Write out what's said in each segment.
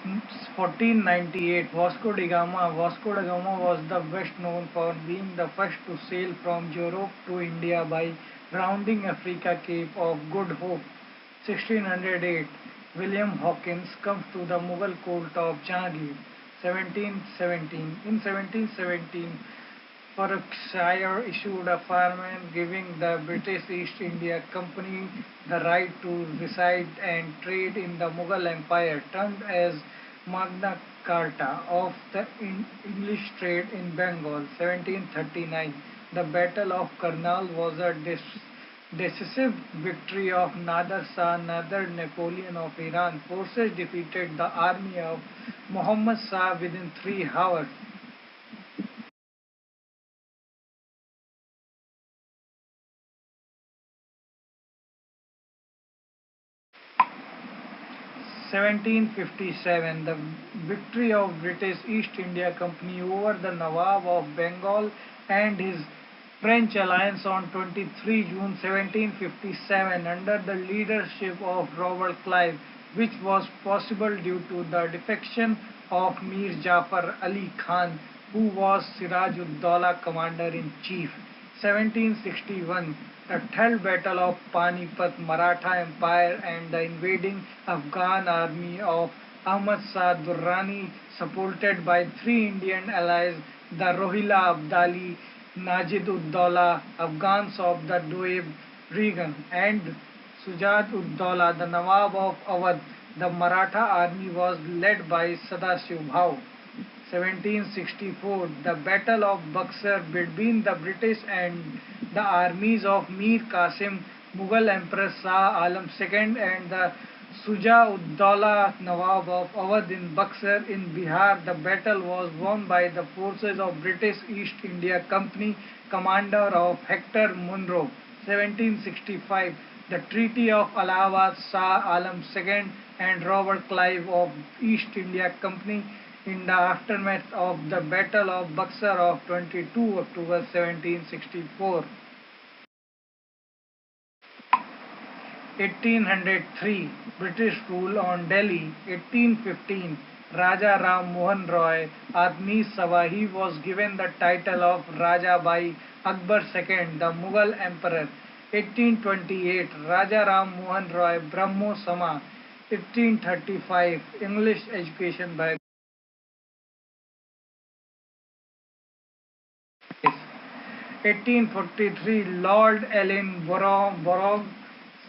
1498 Vasco da Gama was the best known for being the first to sail from Europe to India by rounding Africa Cape of Good Hope. 1608 William Hawkins comes to the Mughal court of Jahangir. 1717 In 1717 Berkshire issued a firman giving the British East India Company the right to reside and trade in the Mughal Empire, termed as Magna Carta of the English trade in Bengal. 1739 The Battle of Karnal was a decisive victory of Nader Shah, Nader Napoleon of Iran. Forces defeated the army of Muhammad Shah within 3 hours. 1757 The victory of British East India Company over the Nawab of Bengal and his French alliance on 23 June 1757 under the leadership of Robert Clive, which was possible due to the defection of Mir Jafar Ali Khan, who was Siraj-ud-Daulah commander-in-chief. 1761 The 12th Battle of Panipat, Maratha Empire and the invading Afghan army of Ahmad Shah Durrani, supported by three Indian allies, the Rohilla Abdali, Najid-ud-Daulah, Afghans of the Doab region, and Sujat-ud-Daulah, the Nawab of Awadh. The Maratha army was led by Sadashiv Bhau. 1764 The Battle of Buxar between the British and the armies of Mir Qasim, Mughal Emperor Shah Alam II, and the Shuja-ud-Daulah Nawab of Awadh in Buxar in Bihar. The battle was won by the forces of British East India Company, commander of Hector Munro. 1765 The Treaty of Allahabad, Shah Alam II and Robert Clive of East India Company in the aftermath of the Battle of Buxar of 22 October 1764. 1803 British rule on Delhi. 1815 Raja Ram Mohan Roy Admi Sawahi was given the title of Raja by Akbar II, the Mughal Emperor. 1828 Raja Ram Mohan Roy Brahmo Sama. 1835 English education by 1843 Lord Ellenborough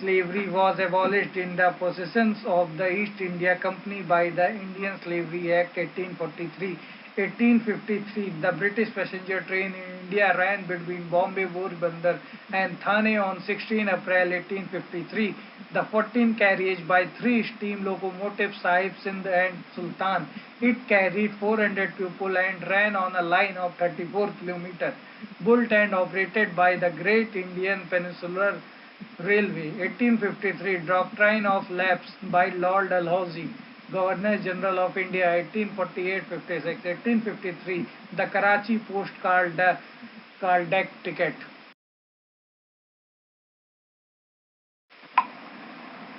slavery was abolished in the possessions of the East India Company by the Indian Slavery Act 1843. 1853 The British passenger train in India ran between Bombay Porbandar and Thane on 16 April 1853. The 14 carriage by three steam locomotives Sahib Sindh and Sultan. It carried 400 people and ran on a line of 34 kilometers. Built and operated by the Great Indian Peninsular Railway. 1853 Doctrine of Lapse by Lord Dalhousie, Governor General of India. 1848-56. 1853 The Karachi Postcard Deck Ticket.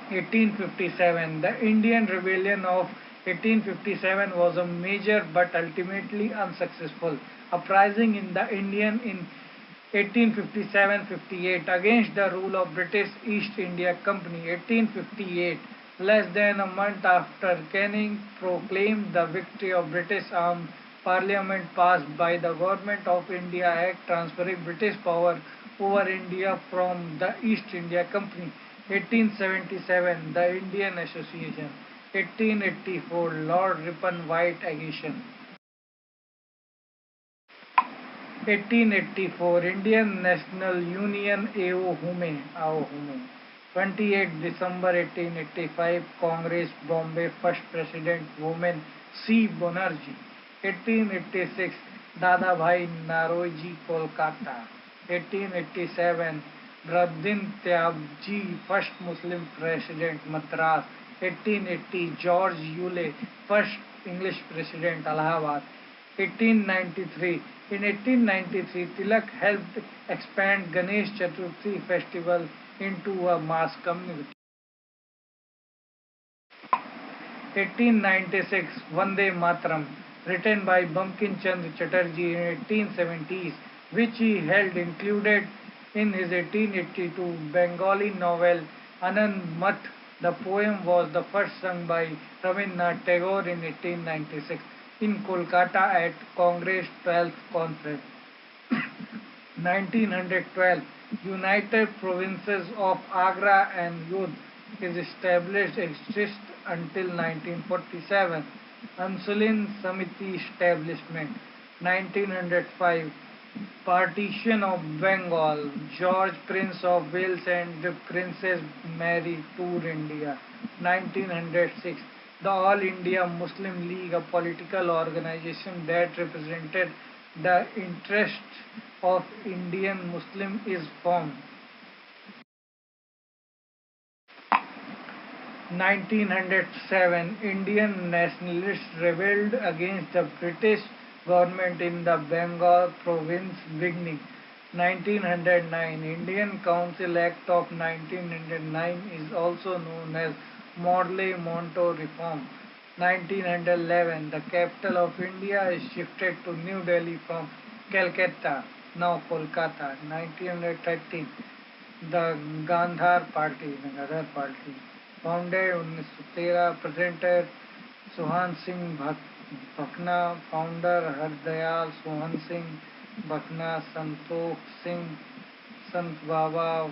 1857 The Indian Rebellion of 1857 was a major but ultimately unsuccessful uprising in the Indian in 1857-58 against the rule of British East India Company. 1858 Less than a month after Canning proclaimed the victory of British armed Parliament passed by the Government of India Act transferring British power over India from the East India Company. 1877 The Indian Association. 1884 Lord Ripon White Aggression. 1884 Indian National Union AO Hume. 28 December 1885 Congress Bombay First President Woman C. Banerjee. 1886 Dadabhai Naoroji Kolkata. 1887 Ruddin Tyabji First Muslim President Madras. 1880 George Yule First English President Allahabad. 1893 In 1893, Tilak helped expand Ganesh Chaturthi festival into a mass community. 1896 Vande Mataram, written by Bankim Chandra Chatterjee in 1870s, which he held included in his 1882 Bengali novel Anand Math. The poem was the first sung by Rabindranath Tagore in 1896 in Kolkata at Congress 12th Conference. 1912 United Provinces of Agra and Yudh is established exist until 1947. Ansulin Samiti establishment. 1905 Partition of Bengal. George Prince of Wales and Princess Mary tour India. 1906 the All India Muslim League, a political organization that represented the interests of Indian Muslim, is formed. 1907 Indian nationalists rebelled against the British government in the Bengal province beginning. 1909 Indian Council Act of 1909 is also known as Morley-Montagu Reform. 1911 The capital of India is shifted to New Delhi from Calcutta, now Kolkata. 1913 The Gandhar Party, the Ghadar Party, founded 1913, presented Sohan Singh Bhakna, founder Hardayal Sohan Singh Bhakna, Santokh Singh, Sant Baba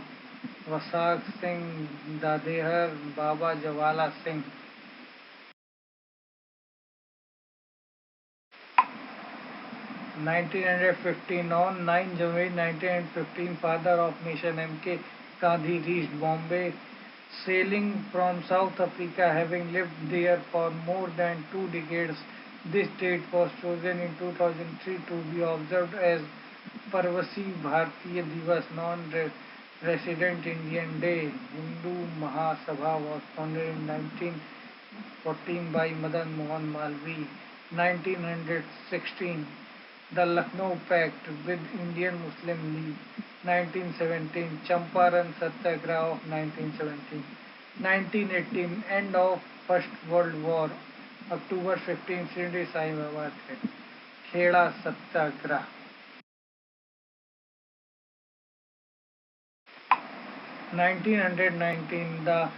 Vasaq Singh Dadehar, Baba Jawala Singh. 1915 On 9 January 1915, father of nation M.K. Gandhi reached Bombay, sailing from South Africa, having lived there for more than 2 decades. This date was chosen in 2003 to be observed as Parvasi Bharatiya Divas, non-resident Indian Day. Hindu Mahasabha was founded in 1914 by Madan Mohan Malvi. 1916 The Lucknow Pact with Indian Muslim League. 1917 Champaran Satyagraha of 1917. 1918 End of First World War. October 15 Shirdi Sai Baba Kheda Satyagraha. 1919 The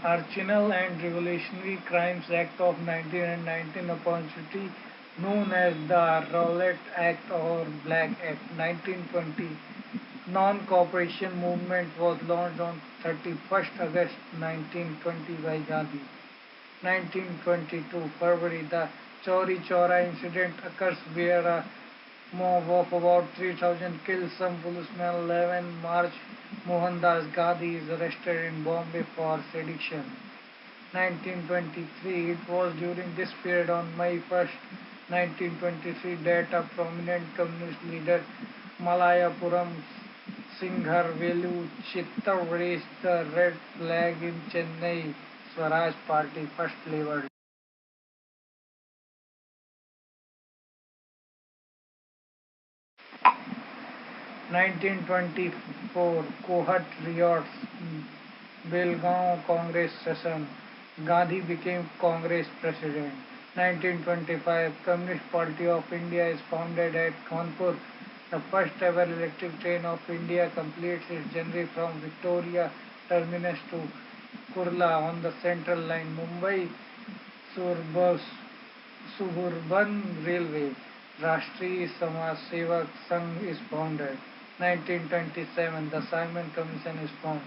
Arsenal and Revolutionary Crimes Act of 1919, opportunity known as the Rowlatt Act or Black Act. 1920 Non-cooperation movement was launched on 31st August 1920 by Gandhi. 1922 February The Chauri Chaura incident occurs where a mob of about 3,000 killed some policemen. 11 March Mohandas Gandhi is arrested in Bombay for sedition. 1923 It was during this period on May 1st, 1923 that a prominent communist leader Malayapuram Singhar Velu Chittar raised the red flag in Chennai Swaraj Party first Labour. 1924 Kohat riots, Belgaon Congress session, Gandhi became Congress president. 1925 Communist Party of India is founded at Kanpur. The first ever electric train of India completes its journey from Victoria terminus to Kurla on the Central Line. Mumbai Suburbs Suburban Railway, Rashtriya Samaj Sevak Sangh is founded. 1927 The Simon Commission is formed.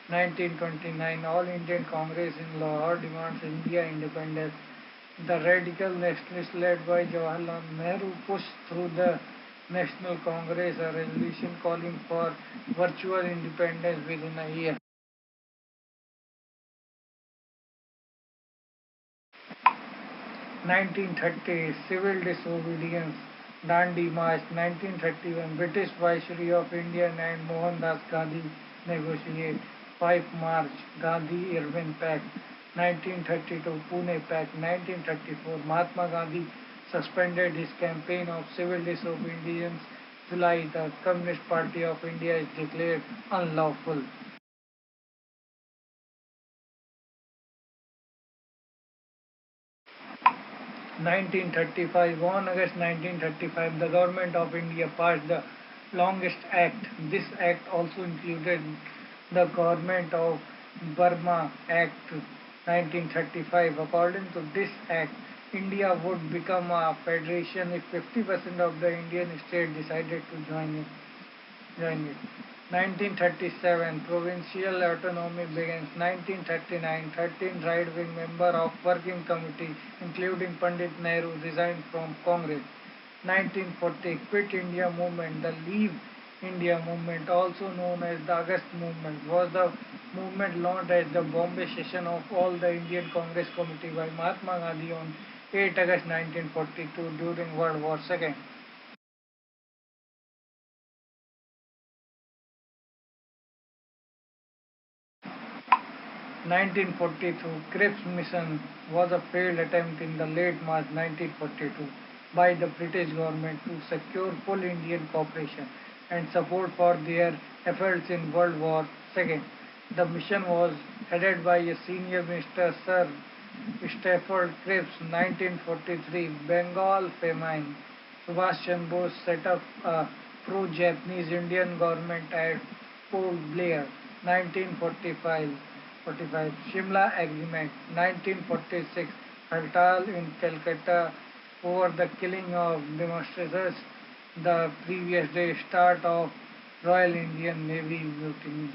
1929 All Indian Congress in Lahore demands India independence. The radical nationalists led by Jawaharlal Nehru pushed through the National Congress a resolution calling for virtual independence within a year. 1930 Civil Disobedience, Dandi March. 1931 British Viceroy of India and Mohandas Gandhi negotiate. 5 March Gandhi Irvin Pact. 1932 Pune Pact. 1934 Mahatma Gandhi suspended his campaign of civil disobedience. July The Communist Party of India is declared unlawful. 1935. On August 1935, the Government of India passed the longest act. This act also included the Government of Burma Act 1935. According to this act, India would become a federation if 50% of the Indian states decided to join it. 1937, provincial autonomy begins. 1939, 13 right-wing members of working committee, including Pandit Nehru, resigned from Congress. 1940, Quit India movement. The Leave India movement, also known as the August movement, was the movement launched at the Bombay session of all the Indian Congress Committee by Mahatma Gandhi on 8 August 1942 during World War II. 1942, Cripps mission was a failed attempt in the late March 1942 by the British government to secure full Indian cooperation and support for their efforts in World War II. The mission was headed by a senior minister, Sir Stafford Cripps. 1943, Bengal famine. Subhash Chandra Bose set up a pro-Japanese Indian government at Port Blair. 1945, Shimla Agreement. 1946, Hartal in Calcutta over the killing of demonstrators the previous day. Start of Royal Indian Navy mutiny.